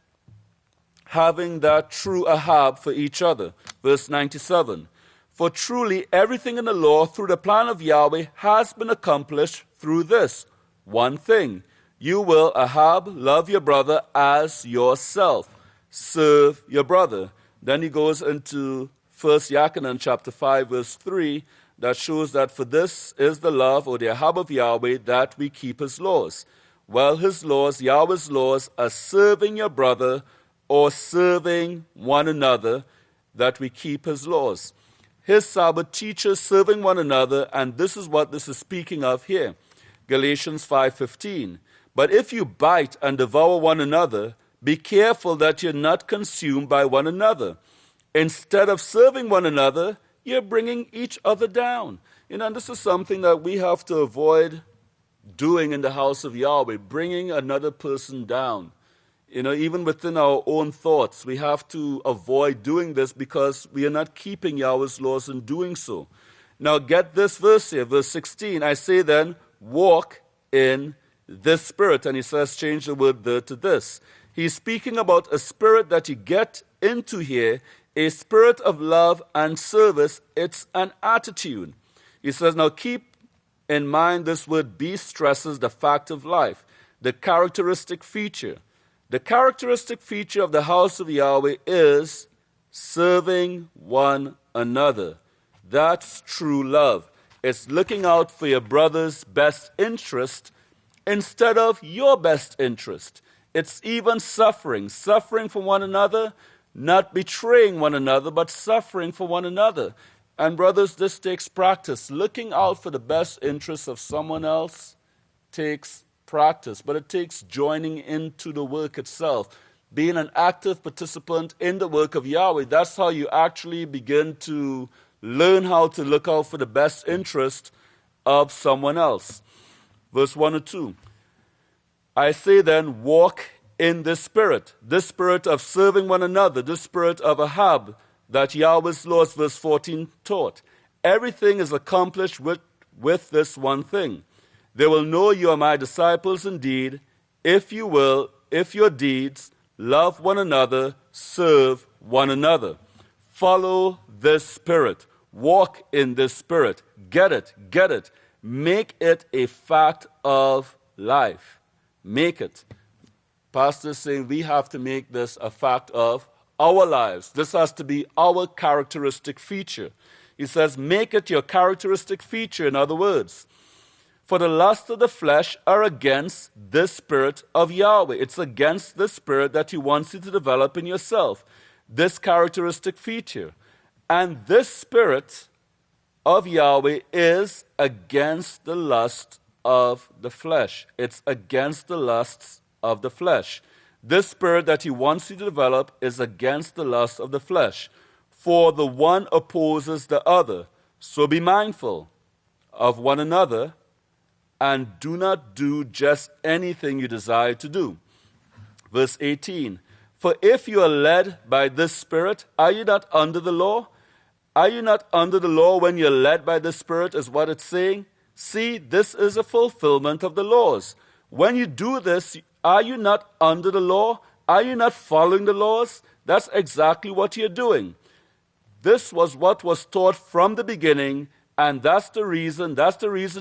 having that true ahab for each other. Verse 97. For truly everything in the law through the plan of Yahweh has been accomplished through this one thing. You will, ahab, love your brother as yourself. Serve your brother. Then he goes into 1 Yochanan chapter 5 verse 3 that shows that for this is the love or the ahab of Yahweh that we keep his laws. Well, his laws, Yahweh's laws, are serving your brother or serving one another, that we keep his laws. His Sabbath teaches serving one another, and this is what this is speaking of here. Galatians 5:15. But if you bite and devour one another, be careful that you're not consumed by one another. Instead of serving one another, you're bringing each other down. And this is something that we have to avoid doing in the house of Yahweh, bringing another person down. Even within our own thoughts, we have to avoid doing this because we are not keeping Yahweh's laws in doing so. Now get this verse here, verse 16. I say then, walk in this spirit. And he says, change the word there to this. He's speaking about a spirit that you get into here, a spirit of love and service. It's an attitude. He says, now keep in mind this word be stresses the fact of life, the characteristic feature. The characteristic feature of the house of Yahweh is serving one another. That's true love. It's looking out for your brother's best interest instead of your best interest. It's even suffering for one another, not betraying one another, but suffering for one another. And brothers, this takes practice. Looking out for the best interests of someone else takes practice, but it takes joining into the work itself, being an active participant in the work of Yahweh. That's how you actually begin to learn how to look out for the best interest of someone else. Verse 1 and 2. I say then, walk in this spirit of serving one another, this spirit of ahab that Yahweh's laws, verse 14, taught. Everything is accomplished with this one thing. They will know you are my disciples indeed, if your deeds love one another, serve one another. Follow this spirit. Walk in this spirit. Get it. Make it a fact of life. Make it. Pastor is saying we have to make this a fact of our lives. This has to be our characteristic feature. He says, make it your characteristic feature, in other words. For the lust of the flesh are against this spirit of Yahweh. It's against the spirit that he wants you to develop in yourself, this characteristic feature. And this spirit of Yahweh is against the lust of the flesh. It's against the lusts of the flesh. This spirit that he wants you to develop is against the lust of the flesh. For the one opposes the other. So be mindful of one another, and do not do just anything you desire to do. Verse 18, for if you are led by this Spirit, are you not under the law? Are you not under the law when you're led by the Spirit, is what it's saying? See, this is a fulfillment of the laws. When you do this, are you not under the law? Are you not following the laws? That's exactly what you're doing. This was what was taught from the beginning, and that's the reason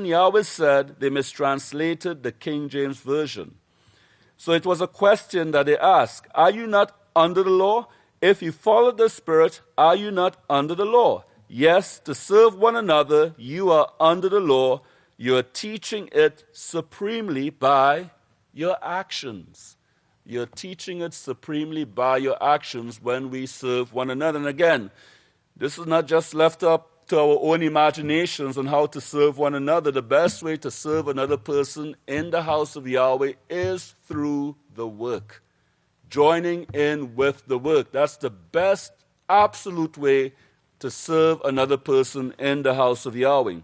Yahweh said they mistranslated the King James Version. So it was a question that they asked, are you not under the law? If you follow the Spirit, are you not under the law? Yes, to serve one another, you are under the law. You are teaching it supremely by your actions. You're teaching it supremely by your actions when we serve one another. And again, this is not just left up to our own imaginations on how to serve one another. The best way to serve another person in the house of Yahweh is through the work. Joining in with the work. That's the best absolute way to serve another person in the house of Yahweh.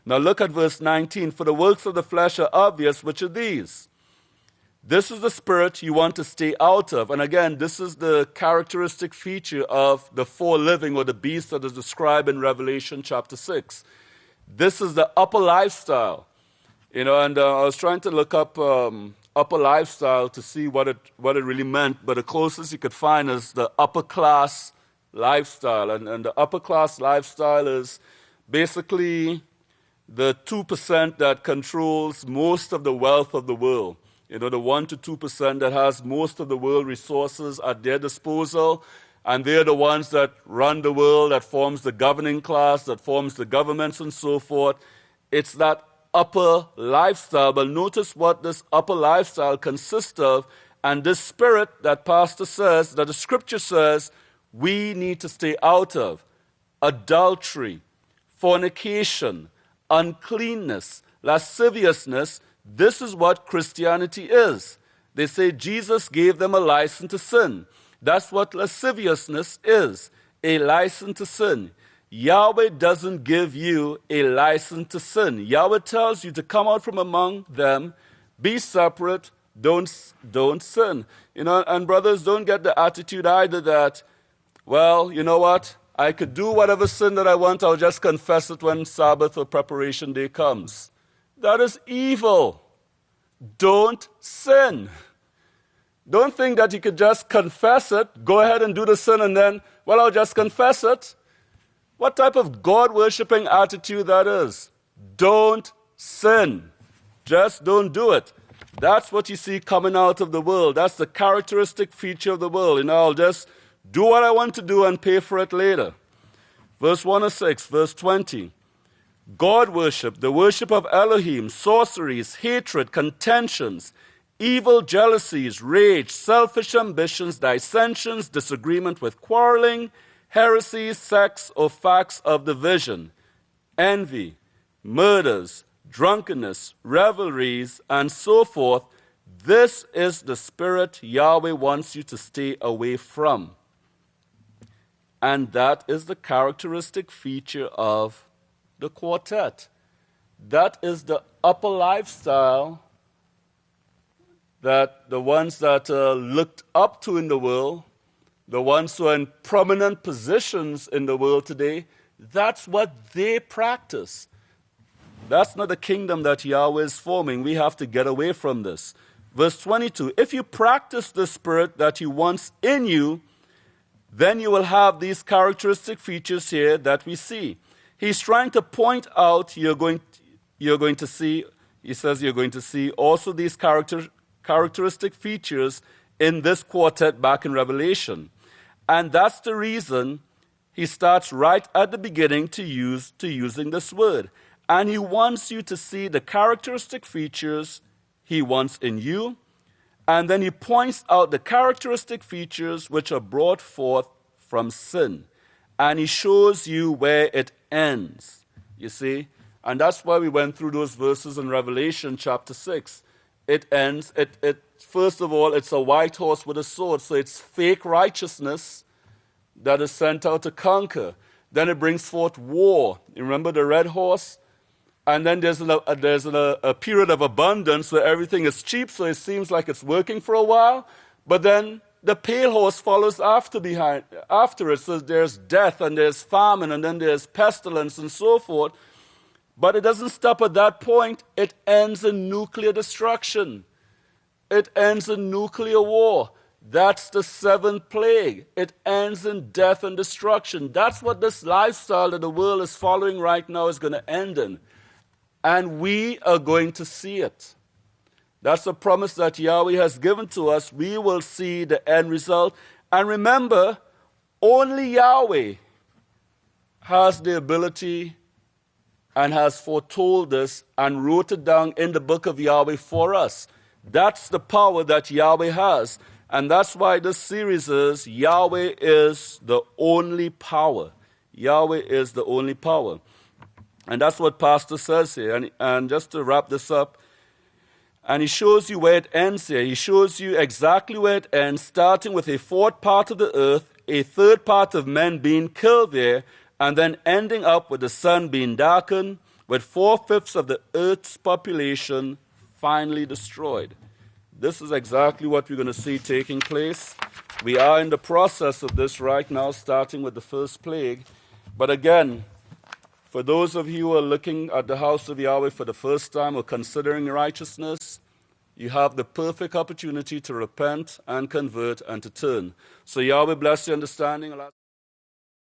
Now look at verse 19. For the works of the flesh are obvious, which are these. This is the spirit you want to stay out of. And again, this is the characteristic feature of the four living or the beast that is described in Revelation chapter 6. This is the upper lifestyle. And I was trying to look up upper lifestyle to see what it really meant, but the closest you could find is the upper class lifestyle. And the upper class lifestyle is basically the 2% that controls most of the wealth of the world. The 1 to 2% that has most of the world resources at their disposal, and they're the ones that run the world, that forms the governing class, that forms the governments and so forth. It's that upper lifestyle. But notice what this upper lifestyle consists of, and this spirit that Pastor says, that the Scripture says, we need to stay out of: adultery, fornication, uncleanness, lasciviousness. This is what Christianity is. They say Jesus gave them a license to sin. That's what lasciviousness is, a license to sin. Yahweh doesn't give you a license to sin. Yahweh tells you to come out from among them, be separate, don't sin. And brothers, don't get the attitude either that, well, you know what, I could do whatever sin that I want, I'll just confess it when Sabbath or preparation day comes. That is evil. Don't sin. Don't think that you could just confess it, go ahead and do the sin, and then, well, I'll just confess it. What type of God-worshipping attitude that is? Don't sin. Just don't do it. That's what you see coming out of the world. That's the characteristic feature of the world. I'll just do what I want to do and pay for it later. Verse 1 of 6, verse 20. God worship, the worship of Elohim, sorceries, hatred, contentions, evil jealousies, rage, selfish ambitions, dissensions, disagreement with quarreling, heresies, sects, or facts of division, envy, murders, drunkenness, revelries, and so forth. This is the spirit Yahweh wants you to stay away from. And that is the characteristic feature of the quartet. That is the upper lifestyle that the ones that are looked up to in the world, the ones who are in prominent positions in the world today, that's what they practice. That's not the kingdom that Yahweh is forming. We have to get away from this. Verse 22, if you practice the spirit that He wants in you, then you will have these characteristic features here that we see. He's trying to point out you're going to see, he says you're going to see also these characteristic features in this quartet back in Revelation. And that's the reason he starts right at the beginning to using this word. And he wants you to see the characteristic features he wants in you. And then he points out the characteristic features which are brought forth from sin. And he shows you where it ends, you see. And that's why we went through those verses in Revelation chapter 6. It ends, first of all, it's a white horse with a sword. So it's fake righteousness that is sent out to conquer. Then it brings forth war. You remember the red horse? And then there's a period of abundance where everything is cheap, so it seems like it's working for a while. But then the pale horse follows after it. So there's death and there's famine and then there's pestilence and so forth. But it doesn't stop at that point. It ends in nuclear destruction. It ends in nuclear war. That's the seventh plague. It ends in death and destruction. That's what this lifestyle that the world is following right now is going to end in. And we are going to see it. That's a promise that Yahweh has given to us. We will see the end result. And remember, only Yahweh has the ability and has foretold this and wrote it down in the book of Yahweh for us. That's the power that Yahweh has. And that's why this series is Yahweh is the only power. Yahweh is the only power. And that's what Pastor says here. And just to wrap this up, and he shows you where it ends here. He shows you exactly where it ends, starting with a fourth part of the earth, a third part of men being killed there, and then ending up with the sun being darkened, with 4/5 of the earth's population finally destroyed. This is exactly what we're going to see taking place. We are in the process of this right now, starting with the first plague. But again, For those of you who are looking at the house of Yahweh for the first time or considering righteousness, you have the perfect opportunity to repent and convert and to turn. So Yahweh bless your understanding.